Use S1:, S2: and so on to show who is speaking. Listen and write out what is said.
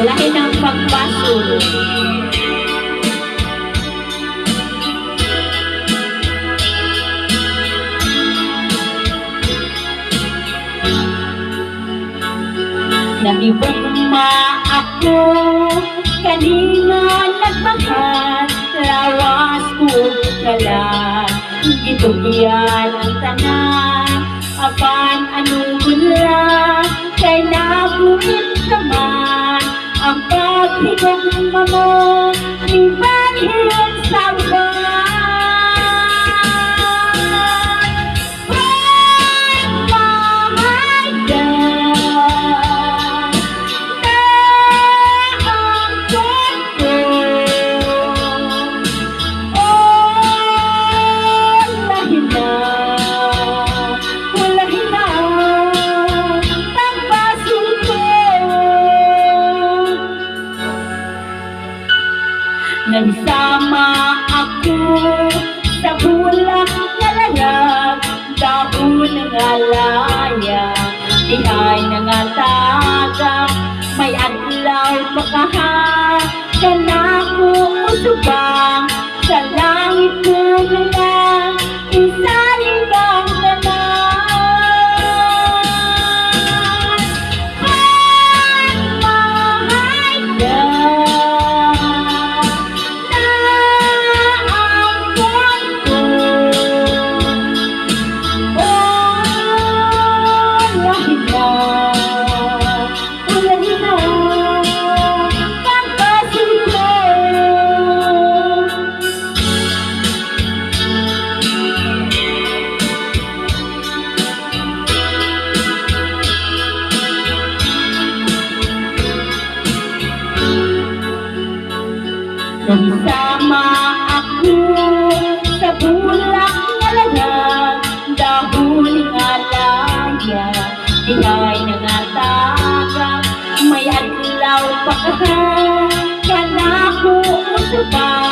S1: Lahi ng pagbasol. Nahibugma ako kanina nagbahat, lawas ko kalat, gitugyan ang tanan, apan anong gula, kay nabuhit ka man, ang paghigugma mo, ni baghit sa uban. Nagsama ako sa bulak na lalag, dahon ng alaya, tihay ng ataga, may adlaw pakaha, kanako usubang, sa langit ko na lang, isaling ang tanan. Nagsama ako sa bulak na lalag, dahon ng alaya, tihay ng ataga, may adlaw pakaha, kanako usubang.